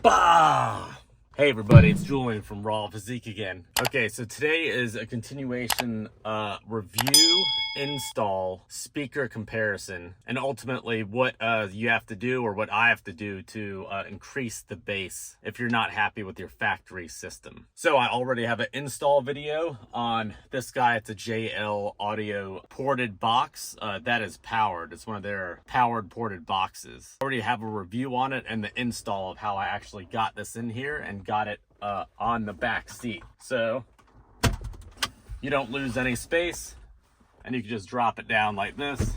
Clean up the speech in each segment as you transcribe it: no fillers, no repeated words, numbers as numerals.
Bah! Hey everybody, it's Julian from Raw Physique again. Okay, so today is a continuation review, install, speaker comparison, and ultimately what you have to do or what I have to do to increase the bass if you're not happy with your factory system. So I already have an install video on this guy. It's a JL Audio ported box that is powered. It's one of their powered ported boxes. I already have a review on it and the install of how I actually got this in here and got it on the back seat, so you don't lose any space, and you can just drop it down like this,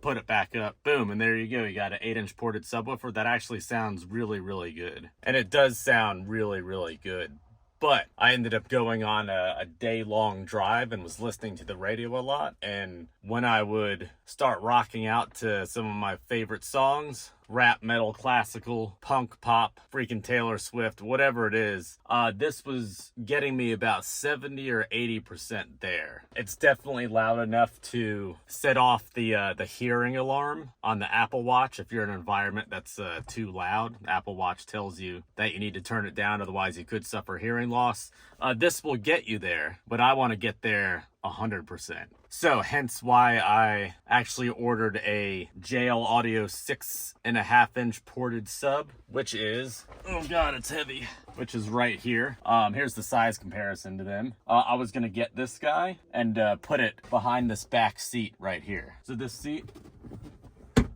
put it back up, boom, and there you go. You got an 8-inch ported subwoofer that actually sounds really good, and it does sound really good. But I ended up going on a day-long drive and was listening to the radio a lot, and when I would start rocking out to some of my favorite songs, rap, metal, classical, punk, pop, freaking Taylor Swift, whatever it is, this was getting me about 70 or 80% there. It's definitely loud enough to set off the hearing alarm on the Apple Watch. If you're in an environment that's too loud, the Apple Watch tells you that you need to turn it down, otherwise you could suffer hearing loss. This will get you there, but I want to get there 100%. So hence why I actually ordered a JL Audio 6.5-inch ported sub, which is, oh god, it's heavy, which is right here. Here's the size comparison to them. I was gonna get this guy and put it behind this back seat right here. So this seat,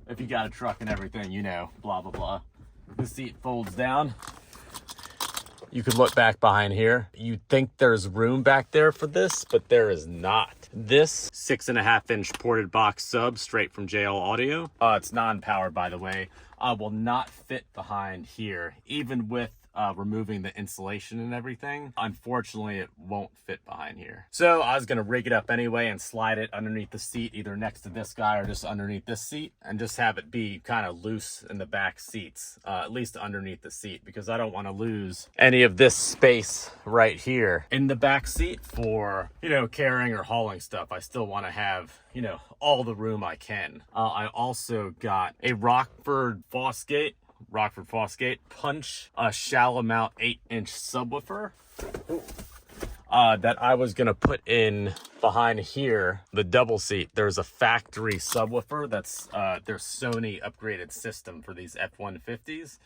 if you got a truck and everything, you know, blah blah blah. This seat folds down. You could look back behind here. You'd think there's room back there for this, but there is not. This 6.5-inch ported box sub straight from JL Audio, it's non-powered by the way, will not fit behind here, even with removing the insulation and everything. Unfortunately, it won't fit behind here. So I was gonna rig it up anyway and slide it underneath the seat, either next to this guy or just underneath this seat, and just have it be kind of loose in the back seats, at least underneath the seat, because I don't want to lose any of this space right here in the back seat for, you know, carrying or hauling stuff. I still want to have, you know, all the room I can. I also got a Rockford Fosgate punch, a shallow mount 8-inch subwoofer that I was gonna put in behind here, the double seat. There's a factory subwoofer that's their Sony upgraded system for these F150s,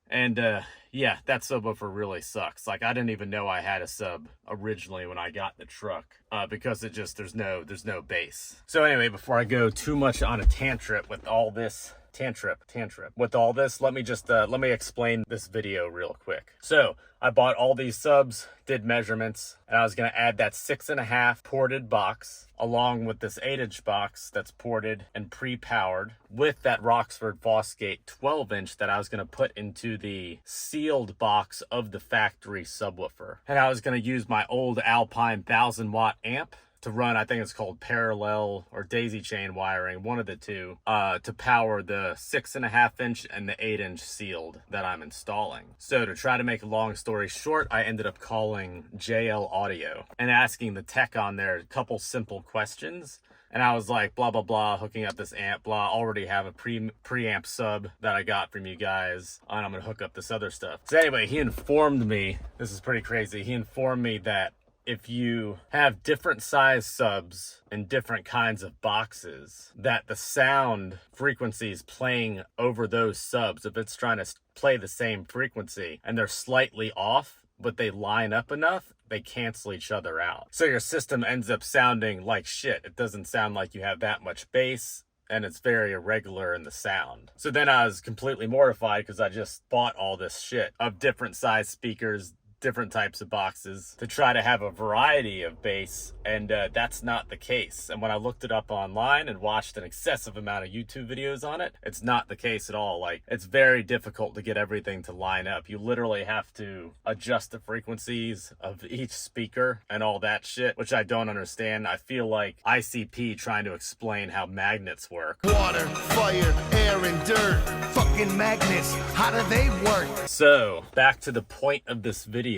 and yeah, that subwoofer really sucks. Like, I didn't even know I had a sub originally when I got the truck, because it just, there's no bass. So anyway, before I go too much on a tangent with all this, let me just let me explain this video real quick. So I bought all these subs, did measurements, and I was going to add that 6.5 ported box along with this 8-inch box that's ported and pre-powered with that Rockford Fosgate 12-inch that I was going to put into the sealed box of the factory subwoofer. And I was going to use my old Alpine 1000-watt amp to run, I think it's called parallel or daisy chain wiring, one of the two, to power the 6.5-inch and the 8-inch sealed that I'm installing. So to try to make a long story short, I ended up calling JL Audio and asking the tech on there a couple simple questions. And I was like, blah, blah, blah, hooking up this amp, blah, already have a preamp sub that I got from you guys, and I'm gonna hook up this other stuff. So anyway, he informed me, this is pretty crazy, he informed me that if you have different size subs and different kinds of boxes, that the sound frequencies playing over those subs, if it's trying to play the same frequency and they're slightly off, but they line up enough, they cancel each other out. So your system ends up sounding like shit. It doesn't sound like you have that much bass, and it's very irregular in the sound. So then I was completely mortified because I just bought all this shit of different size speakers, different types of boxes to try to have a variety of bass, and that's not the case. And when I looked it up online and watched an excessive amount of YouTube videos on it, it's not the case at all. Like, it's very difficult to get everything to line up. You literally have to adjust the frequencies of each speaker and all that shit, which I don't understand. I feel like ICP trying to explain how magnets work. Water, fire, air, and dirt. Fucking magnets, how do they work? So back to the point of this video.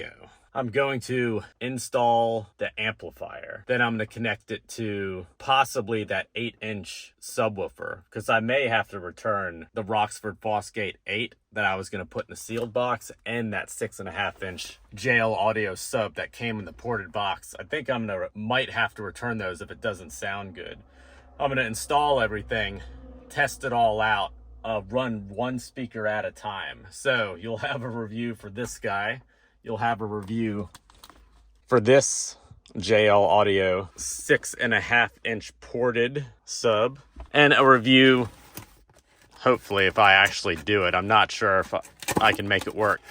I'm going to install the amplifier. Then I'm going to connect it to possibly that 8-inch subwoofer, because I may have to return the Roxford Fosgate 8 that I was going to put in the sealed box and that 6.5-inch JL Audio Sub that came in the ported box. I think might have to return those if it doesn't sound good. I'm going to install everything, test it all out, run one speaker at a time. So you'll have a review for this guy. You'll have a review for this JL Audio 6.5-inch ported sub, and a review, hopefully, if I actually do it. I'm not sure if I can make it work.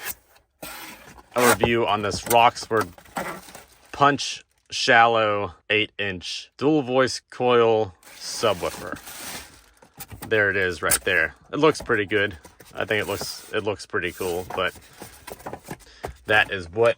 A review on this Roxford Punch Shallow 8-inch dual voice coil subwoofer. There it is right there. It looks pretty good. I think it looks pretty cool, but that is what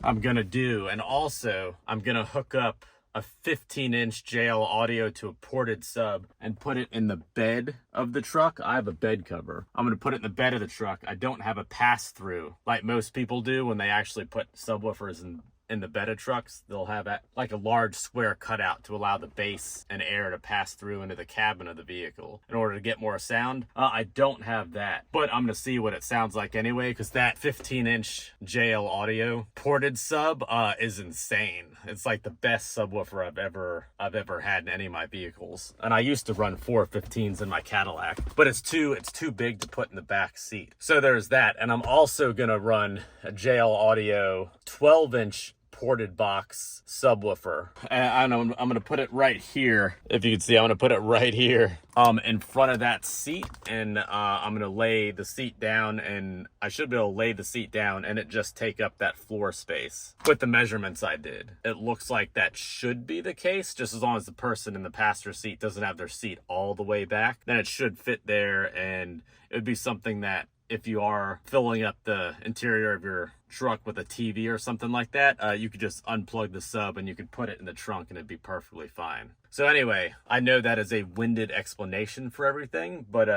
I'm gonna do. And also I'm gonna hook up a 15-inch JL Audio to a ported sub and put it in the bed of the truck. I have a bed cover. I'm gonna put it in the bed of the truck. I don't have a pass-through like most people do when they actually put subwoofers in the bed of trucks. They'll have like a large square cutout to allow the bass and air to pass through into the cabin of the vehicle in order to get more sound. I don't have that, but I'm gonna see what it sounds like anyway, because that 15-inch JL Audio ported sub is insane. It's like the best subwoofer I've ever had in any of my vehicles. And I used to run 415s in my Cadillac, but it's too big to put in the back seat. So there's that. And I'm also gonna run a JL Audio 12-inch ported box subwoofer, and I'm gonna put it right here. If you can see, I'm gonna put it right here in front of that seat, and I'm gonna lay the seat down, and I should be able to lay the seat down and it just take up that floor space with the measurements I did. It looks like that should be the case, just as long as the person in the passenger seat doesn't have their seat all the way back, then it should fit there. And it would be something that if you are filling up the interior of your truck with a TV or something like that, you could just unplug the sub and you could put it in the trunk and it'd be perfectly fine. So anyway, I know that is a winded explanation for everything, but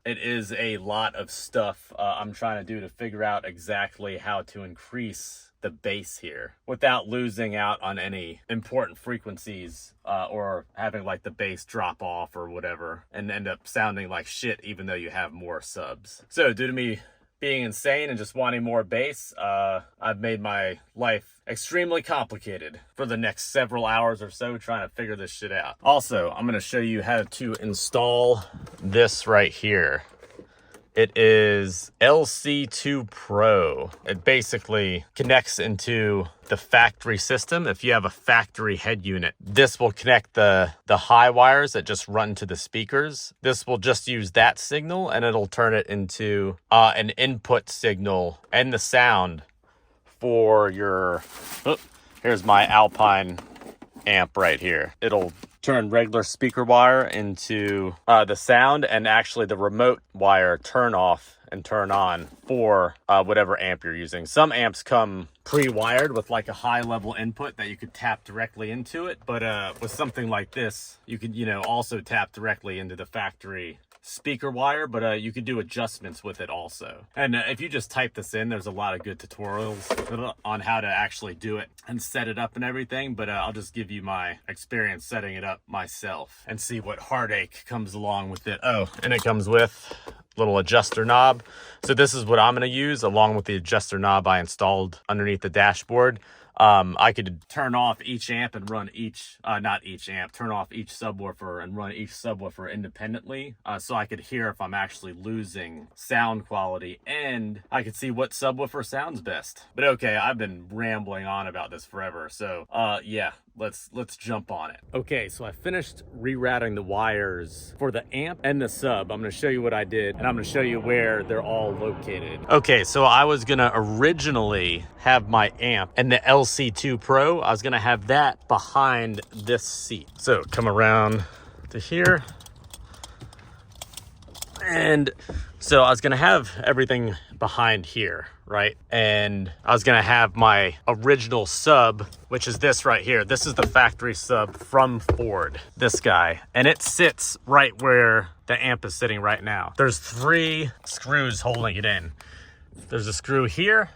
it is a lot of stuff I'm trying to do to figure out exactly how to increase the bass here without losing out on any important frequencies or having like the bass drop off or whatever and end up sounding like shit even though you have more subs. So due to me being insane and just wanting more bass, I've made my life extremely complicated for the next several hours or so trying to figure this shit out. Also, I'm going to show you how to install this right here. It is LC2 Pro. It basically connects into the factory system. If you have a factory head unit, this will connect the high wires that just run to the speakers. This will just use that signal and it'll turn it into an input signal and the sound for your, here's my Alpine amp right here. It'll turn regular speaker wire into the sound, and actually the remote wire turn off and turn on for whatever amp you're using. Some amps come pre-wired with like a high level input that you could tap directly into it, but with something like this, you could, also tap directly into the factory speaker wire, but you could do adjustments with it also. And if you just type this in, there's a lot of good tutorials on how to actually do it and set it up and everything, but I'll just give you my experience setting it up myself and see what heartache comes along with it. Oh, and it comes with a little adjuster knob. So this is what I'm going to use along with the adjuster knob I installed underneath the dashboard. I could turn off each amp and run turn off each subwoofer and run each subwoofer independently, so I could hear if I'm actually losing sound quality, and I could see what subwoofer sounds best. But okay, I've been rambling on about this forever, so yeah, let's jump on it. Okay, so I finished rerouting the wires for the amp and the sub. I'm going to show you what I did, and I'm going to show you where they're all located. Okay, so I was going to originally have my amp and the LC2 Pro, I was going to have that behind this seat. So come around to here. And so I was going to have everything behind here, right? And I was going to have my original sub, which is this right here. This is the factory sub from Ford, this guy. And it sits right where the amp is sitting right now. There's 3 screws holding it in. There's a screw here,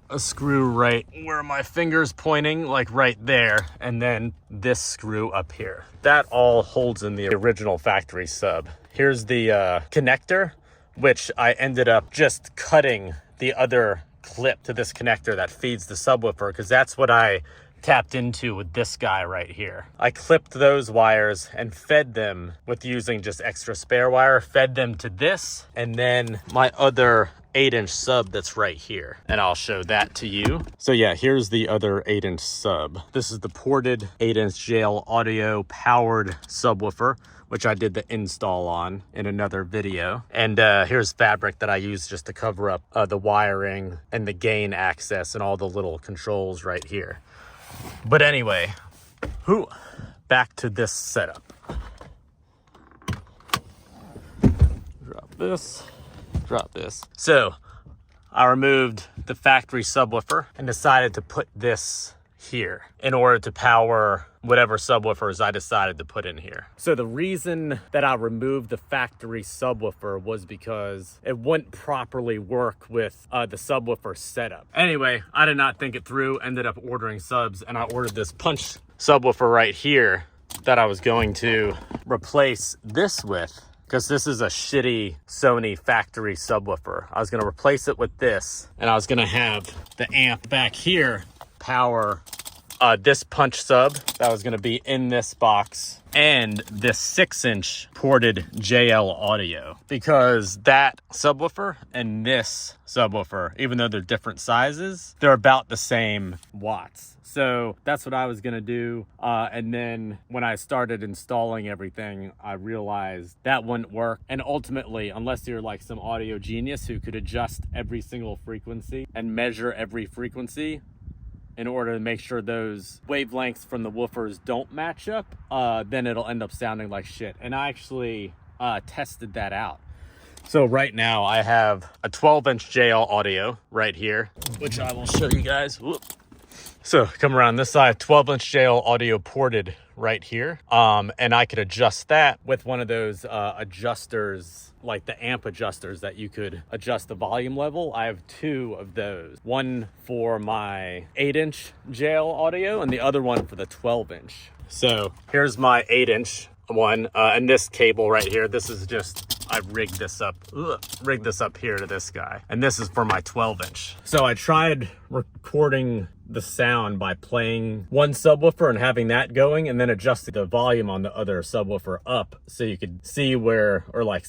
a screw right where my finger's pointing, like right there, and then this screw up here. That all holds in the original factory sub. Here's the connector, which I ended up just cutting the other clip to this connector that feeds the subwoofer, because that's what I tapped into with this guy right here. I clipped those wires and fed them with using just extra spare wire, fed them to this, and then my other 8-inch sub that's right here, and I'll show that to you. So yeah, here's the other 8-inch sub. This is the Ported 8-inch JL Audio Powered Subwoofer, which I did the install on in another video. And here's fabric that I use just to cover up the wiring and the gain access and all the little controls right here. But anyway, back to this setup. Drop this. So I removed the factory subwoofer and decided to put this here in order to power whatever subwoofers I decided to put in here. So the reason that I removed the factory subwoofer was because it wouldn't properly work with the subwoofer setup. Anyway, I did not think it through, ended up ordering subs, and I ordered this punch subwoofer right here that I was going to replace this with, because this is a shitty Sony factory subwoofer. I was gonna replace it with this, and I was gonna have the amp back here power this punch sub that was gonna be in this box, and this 6-inch Ported JL Audio, because that subwoofer and this subwoofer, even though they're different sizes, they're about the same watts. So that's what I was gonna do. And then when I started installing everything, I realized that wouldn't work. And ultimately, unless you're like some audio genius who could adjust every single frequency and measure every frequency in order to make sure those wavelengths from the woofers don't match up, then it'll end up sounding like shit. And I actually tested that out. So right now I have a 12-inch JL Audio right here, which I will show you guys. Whoop. So come around this side, 12-inch JL Audio ported right here. And I could adjust that with one of those adjusters, like the amp adjusters that you could adjust the volume level. I have two of those, one for my 8-inch JL Audio and the other one for the 12-inch. So here's my 8-inch one, and this cable right here, this is just, I rigged this up here to this guy, and this is for my 12-inch. So I tried recording the sound by playing one subwoofer and having that going, and then adjusting the volume on the other subwoofer up so you could see where, or like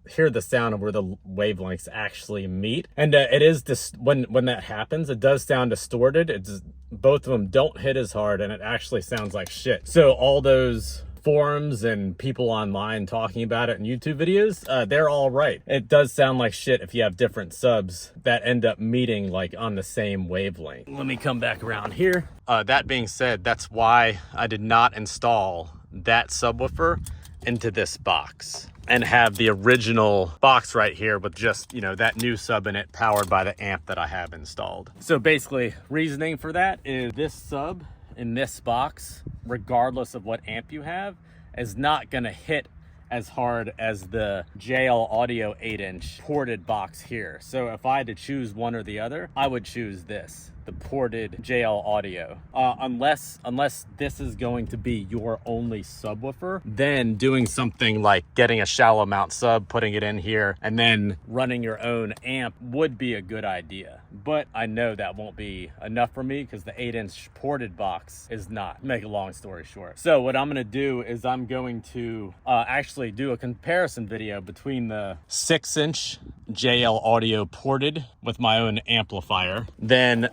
hear the sound of where the wavelengths actually meet. And it is this, when that happens, it does sound distorted. It's both of them don't hit as hard, and it actually sounds like shit. So all those forums and people online talking about it in YouTube videos, they're all right. It does sound like shit if you have different subs that end up meeting like on the same wavelength. Let me come back around here. That being said, that's why I did not install that subwoofer into this box and have the original box right here with just, you know, that new sub in it powered by the amp that I have installed. So basically, reasoning for that is this sub in this box, regardless of what amp you have, is not gonna hit as hard as the JL Audio 8-inch ported box here. So if I had to choose one or the other, I would choose this, the Ported JL Audio. Unless this is going to be your only subwoofer, then doing something like getting a shallow mount sub, putting it in here, and then running your own amp would be a good idea. But I know that won't be enough for me because the 8-inch ported box is not. Make a long story short. So what I'm gonna do is I'm going to actually do a comparison video between the 6-inch JL Audio ported with my own amplifier, then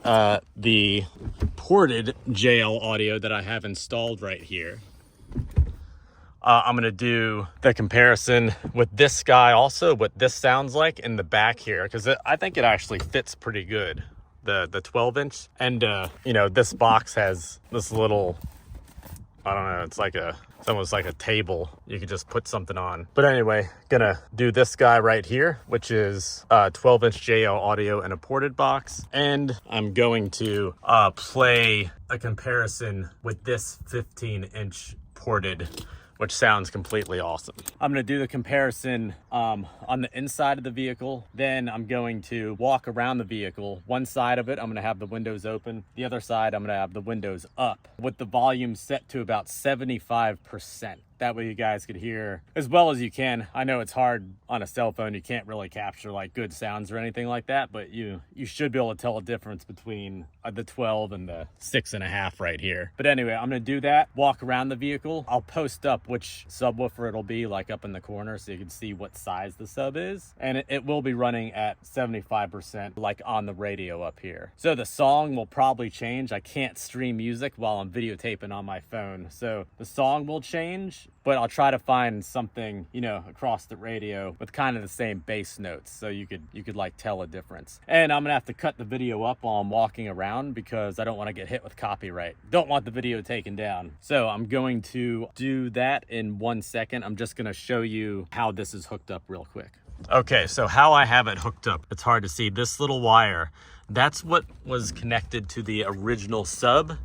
the Ported JL Audio that I have installed right here. I'm gonna do the comparison with this guy also, what this sounds like in the back here, because I think it actually fits pretty good, the 12-inch. And you know, this box has this little, I don't know, it's almost like a table you could just put something on. But anyway, gonna do this guy right here, which is 12-inch JL Audio in a ported box. And I'm going to play a comparison with this 15-inch ported which sounds completely awesome. I'm gonna do the comparison on the inside of the vehicle. Then I'm going to walk around the vehicle. One side of it, I'm gonna have the windows open. The other side, I'm gonna have the windows up with the volume set to about 75%. That way you guys could hear as well as you can. I know it's hard on a cell phone. You can't really capture like good sounds or anything like that, but you should be able to tell a difference between the 12 and the 6.5 right here. But anyway, I'm gonna do that, walk around the vehicle. I'll post up which subwoofer it'll be, like up in the corner, so you can see what size the sub is. And it will be running at 75% like on the radio up here. So the song will probably change. I can't stream music while I'm videotaping on my phone. So the song will change, but I'll try to find something, you know, across the radio with kind of the same bass notes, so you could like tell a difference. And I'm gonna have to cut the video up while I'm walking around because I don't want to get hit with copyright. Don't want the video taken down. So I'm going to do that in 1 second. I'm just gonna show you how this is hooked up real quick. Okay, so how I have it hooked up, it's hard to see. This little wire, that's what was connected to the original sub,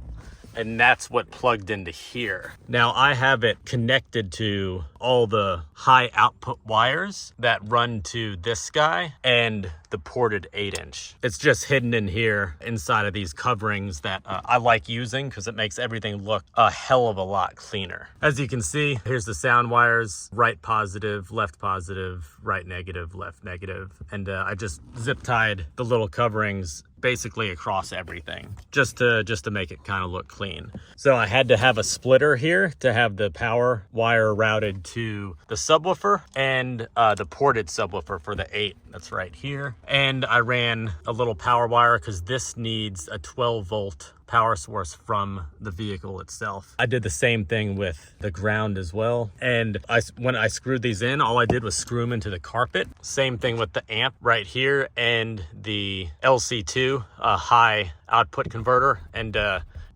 and that's what plugged into here. Now I have it connected to all the high output wires that run to this guy and the ported 8-inch. It's just hidden in here inside of these coverings that I like using because it makes everything look a hell of a lot cleaner. As you can see, here's the sound wires, right positive, right negative, left negative. And I just zip tied the little coverings basically across everything just to make it kind of look clean. So I had to have a splitter here to have the power wire routed to the subwoofer and the ported subwoofer for the 8 that's right here. And I ran a little power wire because this needs a 12-volt power source from the vehicle itself. I did the same thing with the ground as well. And when I screwed these in, all I did was screw them into the carpet. Same thing with the amp right here and the LC2 high output converter. And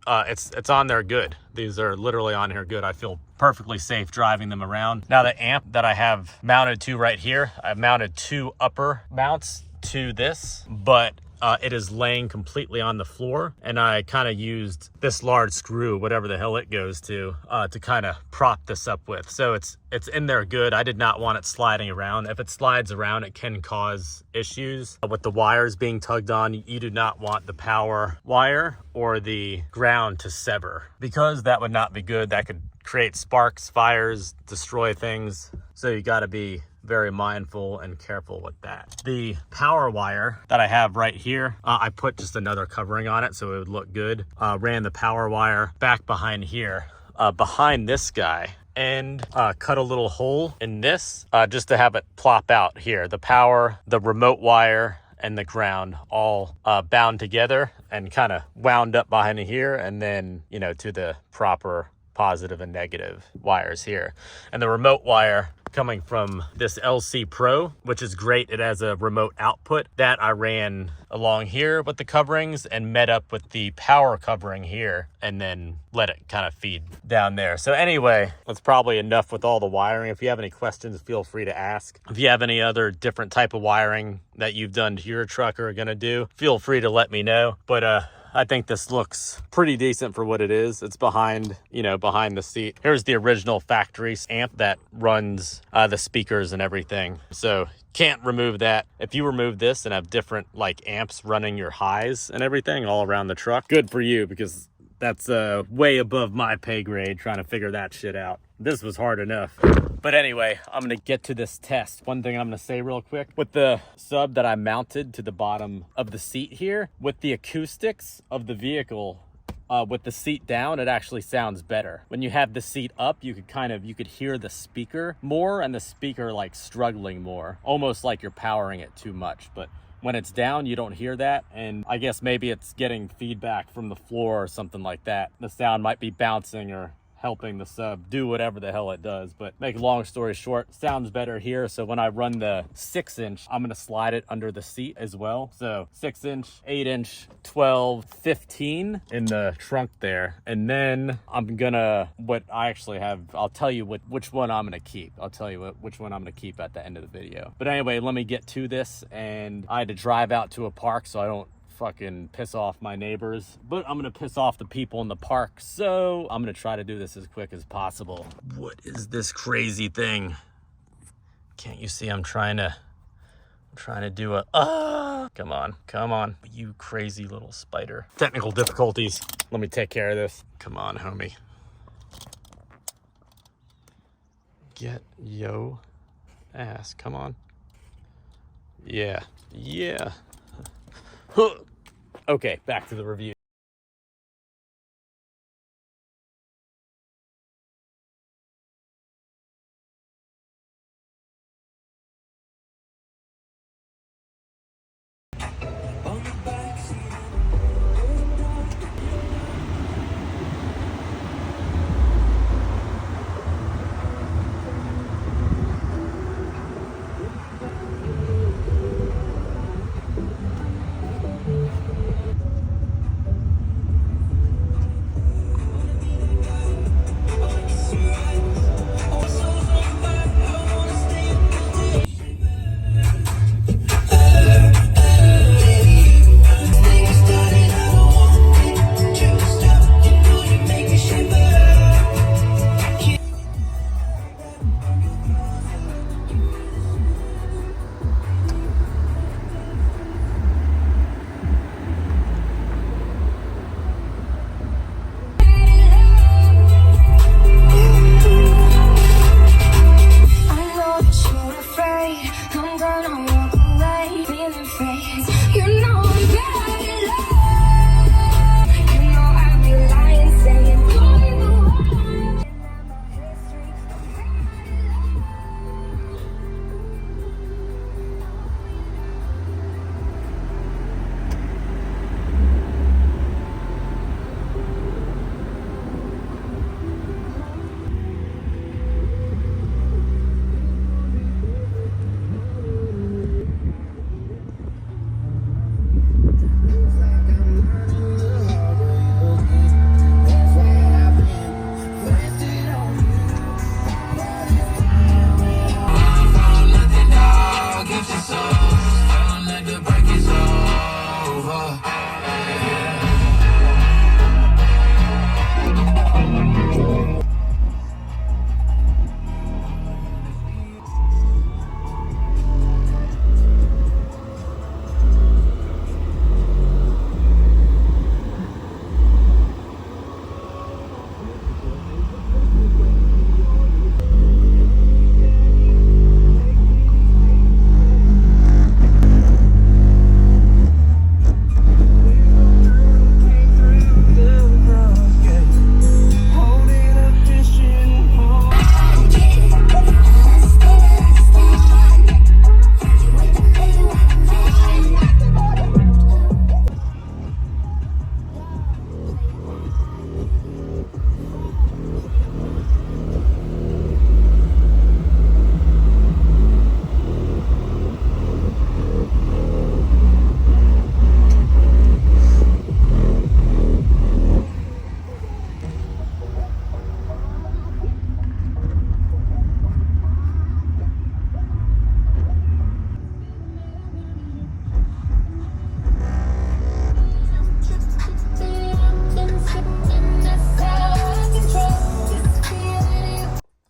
it's on there good. These are literally on here good. I feel perfectly safe driving them around. Now the amp that I have mounted to right here, I've mounted 2 upper mounts to this, but it is laying completely on the floor, and I kind of used this large screw, whatever the hell it goes to kind of prop this up with. So it's in there good. I did not want it sliding around. If it slides around, it can cause issues. With the wires being tugged on, you do not want the power wire or the ground to sever, because that would not be good. That could create sparks, fires, destroy things. So you got to be very mindful and careful with that. The power wire that I have right here, I put just another covering on it so it would look good. Ran the power wire back behind here, behind this guy, and cut a little hole in this just to have it plop out here. The power, the remote wire, and the ground all bound together and kind of wound up behind here, and then, you know, to the proper positive and negative wires here. And the remote wire coming from this LC Pro, which is great. It has a remote output that I ran along here with the coverings and met up with the power covering here, and then let it kind of feed down there. So anyway, that's probably enough with all the wiring. If you have any questions, feel free to ask. If you have any other different type of wiring that you've done to your truck or are gonna do, feel free to let me know. But I think this looks pretty decent for what it is. It's behind, you know, behind the seat. Here's the original factory amp that runs the speakers and everything. So can't remove that. If you remove this and have different like amps running your highs and everything all around the truck, good for you, because that's way above my pay grade trying to figure that shit out. This was hard enough. But anyway, I'm gonna get to this test. One thing I'm gonna say real quick, with the sub that I mounted to the bottom of the seat here, with the acoustics of the vehicle, with the seat down, it actually sounds better. When you have the seat up, you could hear the speaker more, and the speaker like struggling more, almost like you're powering it too much. But when it's down, you don't hear that. And I guess maybe it's getting feedback from the floor or something like that. The sound might be bouncing or helping the sub do whatever the hell it does. But make a long story short, sounds better here. So when I run the 6-inch, I'm gonna slide it under the seat as well. So 6-inch, 8-inch, 12, 15 in the trunk there. And then I'm gonna, I'll tell you which one I'm gonna keep. I'll tell you which one I'm gonna keep at the end of the video. But anyway, let me get to this. And I had to drive out to a park so I don't fucking piss off my neighbors, but I'm gonna piss off the people in the park, so I'm gonna try to do this as quick as possible. What is this crazy thing? Can't you see I'm trying to do a, come on, you crazy little spider. Technical difficulties. Let me take care of this. Come on, homie. Get yo ass, come on. Yeah. Okay, back to the review.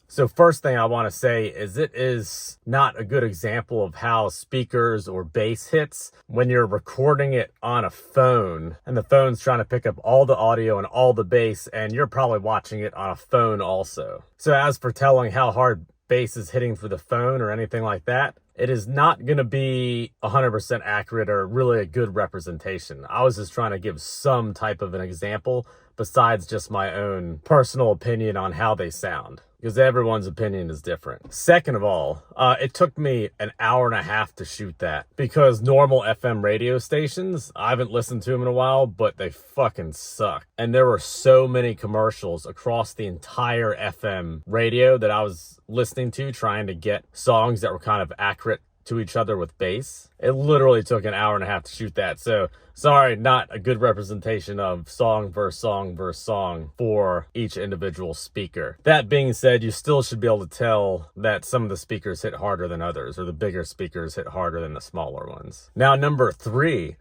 So first thing I want to say is it is not a good example of how speakers or bass hits when you're recording it on a phone and the phone's trying to pick up all the audio and all the bass, and you're probably watching it on a phone also. So as for telling how hard bass is hitting for the phone or anything like that, it is not going to be 100% accurate or really a good representation. I was just trying to give some type of an example besides just my own personal opinion on how they sound, because everyone's opinion is different. Second of all, it took me an hour and a half to shoot that, because normal FM radio stations, I haven't listened to them in a while, but they fucking suck. And there were so many commercials across the entire FM radio that I was listening to, trying to get songs that were kind of accurate to each other with bass. It literally took an hour and a half to shoot that. So sorry, not a good representation of song versus song versus song for each individual speaker. That being said, you still should be able to tell that some of the speakers hit harder than others, or the bigger speakers hit harder than the smaller ones. Now, number 3,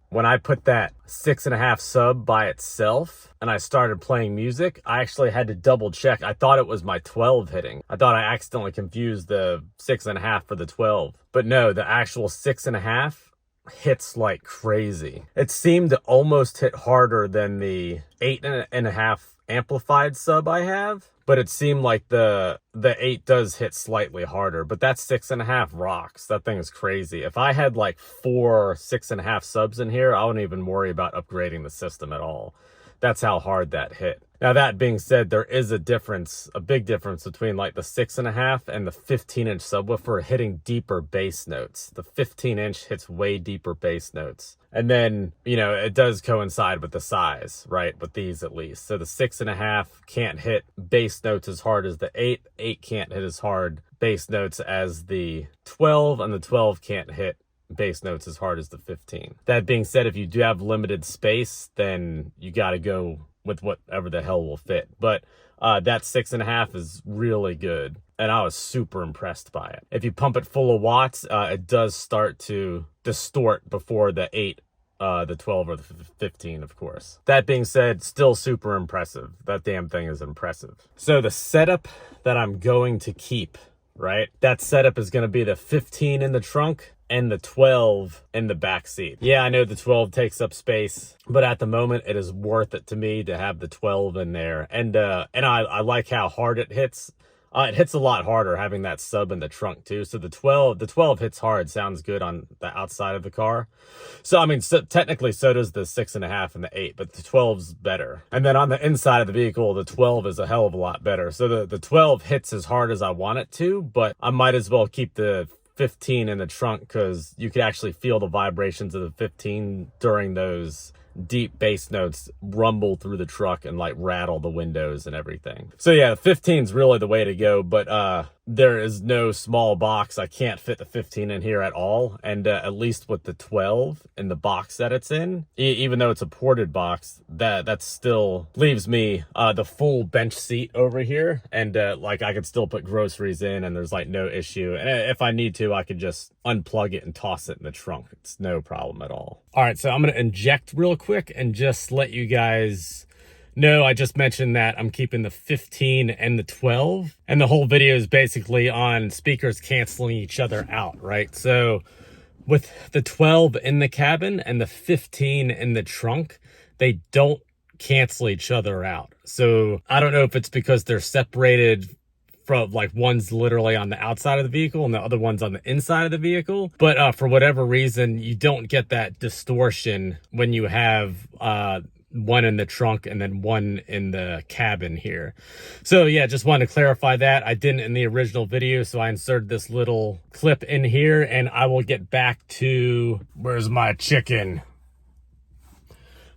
when I put that 6.5 sub by itself and I started playing music, I actually had to double check. I thought it was my 12 hitting. I thought I accidentally confused the 6.5 for the 12. But no, the actual 6.5 hits like crazy. It seemed to almost hit harder than the 8.5 amplified sub I have. But it seemed like the 8 does hit slightly harder, but that 6.5 rocks. That thing is crazy. If I had like 4 6.5 subs in here, I wouldn't even worry about upgrading the system at all. That's how hard that hit. Now, that being said, there is a difference, a big difference between like the 6.5 and the 15-inch subwoofer hitting deeper bass notes. The 15-inch hits way deeper bass notes. And then, you know, it does coincide with the size, right? With these at least. So the 6.5 can't hit bass notes as hard as the 8. 8 can't hit as hard bass notes as the 12, and the 12 can't hit bass notes as hard as the 15. That being said, if you do have limited space, then you got to go with whatever the hell will fit. But that 6.5 is really good, and I was super impressed by it. If you pump it full of watts, it does start to distort before the 8, the 12, or the 15, of course. That being said, still super impressive. That damn thing is impressive. So the setup that I'm going to keep, right? That setup is going to be the 15 in the trunk and the 12 in the back seat. Yeah, I know the 12 takes up space, but at the moment it is worth it to me to have the 12 in there. And I like how hard it hits. It hits a lot harder having that sub in the trunk too. So the 12 hits hard, sounds good on the outside of the car. So I mean, so technically so does the 6.5 and the 8, but the 12's better. And then on the inside of the vehicle, the 12 is a hell of a lot better. So the 12 hits as hard as I want it to, but I might as well keep the 15 in the trunk because you could actually feel the vibrations of the 15 during those deep bass notes rumble through the truck and like rattle the windows and everything. So yeah, the 15 is really the way to go, but there is no small box. I can't fit the 15 in here at all. And at least with the 12 in the box that it's in, even though it's a ported box, that still leaves me the full bench seat over here. And like I could still put groceries in and there's like no issue. And if I need to, I could just unplug it and toss it in the trunk. It's no problem at all. All right, so I'm going to inject real quick and just let you guys know, I just mentioned that I'm keeping the 15 and the 12, and the whole video is basically on speakers canceling each other out, right? So with the 12 in the cabin and the 15 in the trunk, they don't cancel each other out. So I don't know if it's because they're separated from, like, one's literally on the outside of the vehicle and the other one's on the inside of the vehicle, but for whatever reason, you don't get that distortion when you have one in the trunk and then one in the cabin here. So yeah, just wanted to clarify that. I didn't in the original video, so I inserted this little clip in here, and I will get back to, where's my chicken?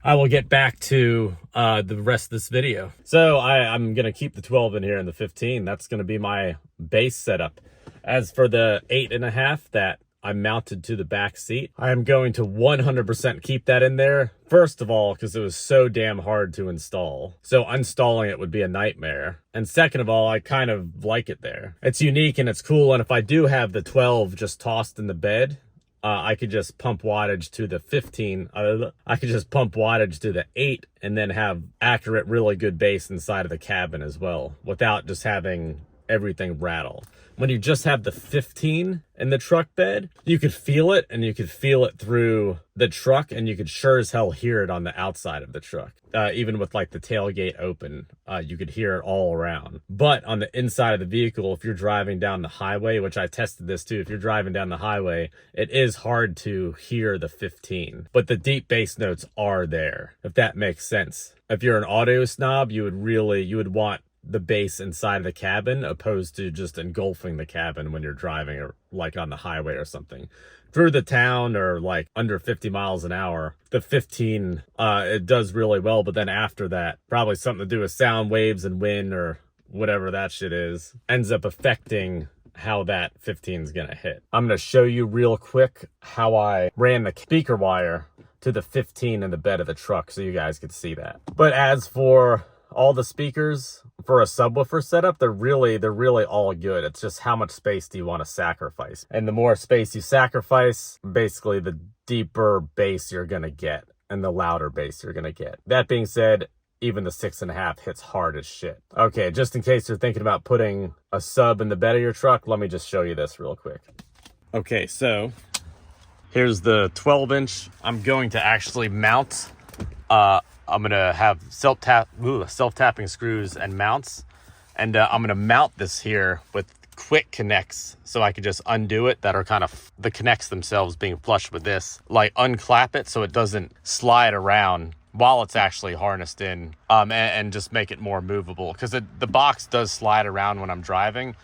I will get back to the rest of this video. So I'm gonna keep the 12 in here and the 15. That's gonna be my base setup. As for the 8.5 that I mounted to the back seat, I am going to 100% keep that in there. First of all, because it was so damn hard to install. So uninstalling it would be a nightmare. And second of all, I kind of like it there. It's unique and it's cool. And if I do have the 12 just tossed in the bed, I could just pump wattage to the 15. I could just pump wattage to the 8 and then have accurate, really good bass inside of the cabin as well, without just having everything rattle. When you just have the 15 in the truck bed, you could feel it, and you could feel it through the truck, and you could sure as hell hear it on the outside of the truck. Even with like the tailgate open, you could hear it all around. But on the inside of the vehicle, if you're driving down the highway, which I tested this too, if you're driving down the highway, it is hard to hear the 15. But the deep bass notes are there, if that makes sense. If you're an audio snob, you would want the bass inside of the cabin opposed to just engulfing the cabin when you're driving, or like on the highway or something. Through the town or like under 50 miles an hour, the 15, it does really well. But then after that, probably something to do with sound waves and wind or whatever that shit is, ends up affecting how that 15 is gonna hit. I'm gonna show you real quick how I ran the speaker wire to the 15 in the bed of the truck so you guys could see that. But as for all the speakers for a subwoofer setup, they're really all good. It's just how much space do you want to sacrifice? And the more space you sacrifice, basically the deeper bass you're gonna get and the louder bass you're gonna get. That being said, even the 6.5 hits hard as shit. Okay, just in case you're thinking about putting a sub in the bed of your truck, let me just show you this real quick. Okay, so here's the 12-inch. I'm going to actually mount. I'm gonna have self-tapping screws and mounts, and I'm gonna mount this here with quick connects, so I can just undo it that are kind of the connects themselves being flush with this, like unclap it so it doesn't slide around while it's actually harnessed in, and just make it more movable, because the box does slide around when I'm driving,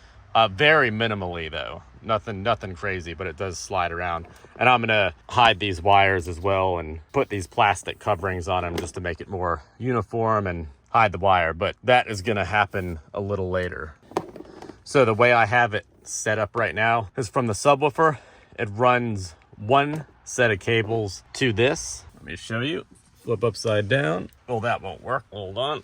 very minimally though, nothing crazy, but it does slide around. And I'm gonna hide these wires as well and put these plastic coverings on them just to make it more uniform and hide the wire, but that is gonna happen a little later. So the way I have it set up right now is from the subwoofer. It runs one set of cables to this. Let me show you. Flip upside down. Oh, that won't work. Hold on.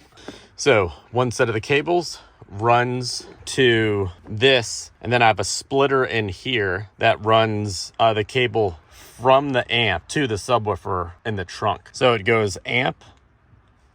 So one set of the cables runs to this, and then I have a splitter in here that runs the cable from the amp to the subwoofer in the trunk. So it goes amp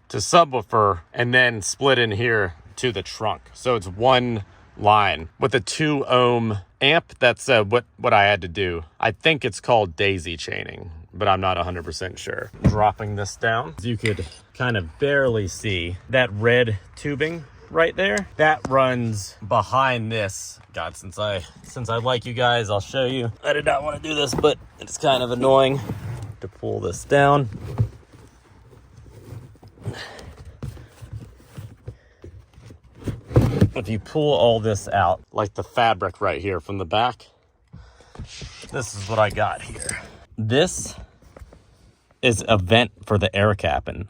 to subwoofer and then split in here to the trunk. So it's one line with a 2 ohm amp. That's what I had to do. I think it's called daisy chaining, but I'm not 100% sure. Dropping this down, you could kind of barely see that red tubing right there. That runs behind this. God, since I like you guys, I'll show you. I did not want to do this, but it's kind of annoying to pull this down. If you pull all this out, like the fabric right here from the back, this is what I got here. This is a vent for the air cabin.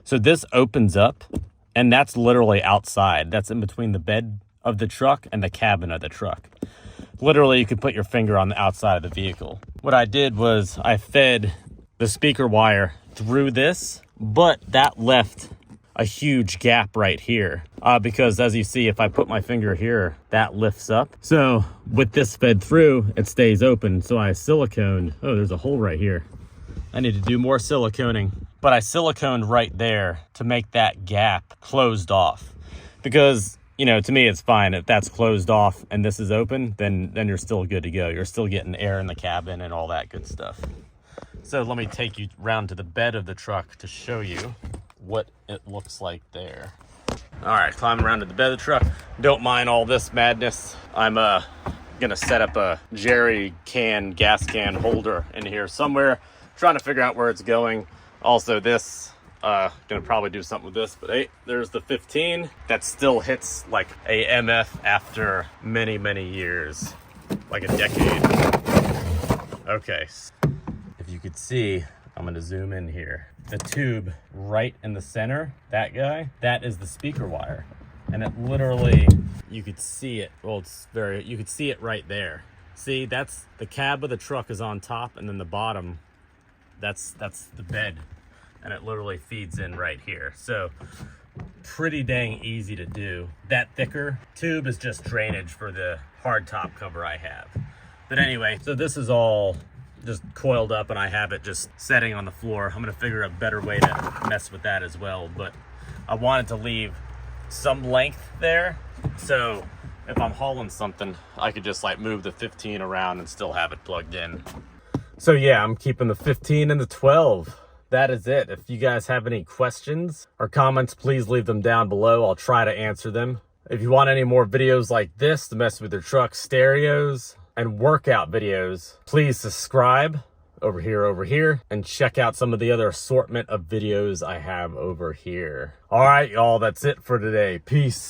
So this opens up, and that's literally outside. That's in between the bed of the truck and the cabin of the truck. Literally, you could put your finger on the outside of the vehicle. What I did was I fed the speaker wire through this, but that left a huge gap right here, because as you see, if I put my finger here, that lifts up. So with this fed through, it stays open. So I siliconed, oh, there's a hole right here. I need to do more siliconing, but I siliconed right there to make that gap closed off, because, you know, to me, it's fine. If that's closed off and this is open, then you're still good to go. You're still getting air in the cabin and all that good stuff. So let me take you around to the bed of the truck to show you what it looks like there. All right, climbing around to the bed of the truck. Don't mind all this madness. I'm gonna set up a jerry can, gas can holder in here somewhere. Trying to figure out where it's going. Also this, gonna probably do something with this, but hey, there's the 15. That still hits like a MF after many, many years, like a decade. Okay, if you could see, I'm gonna zoom in here. The tube right in the center, that guy, that is the speaker wire. And it literally, you could see it. Well, you could see it right there. See, that's the cab of the truck is on top, and then the bottom, that's the bed. And it literally feeds in right here. So pretty dang easy to do. That thicker tube is just drainage for the hard top cover I have. But anyway, so this is all just coiled up, and I have it just setting on the floor. I'm gonna figure a better way to mess with that as well, but I wanted to leave some length there, so if I'm hauling something, I could just like move the 15 around and still have it plugged in. So yeah, I'm keeping the 15 and the 12. That is it. If you guys have any questions or comments, please leave them down below. I'll try to answer them. If you want any more videos like this to mess with your truck stereos and workout videos, please subscribe over here, and check out some of the other assortment of videos I have over here. All right, y'all, that's it for today. Peace.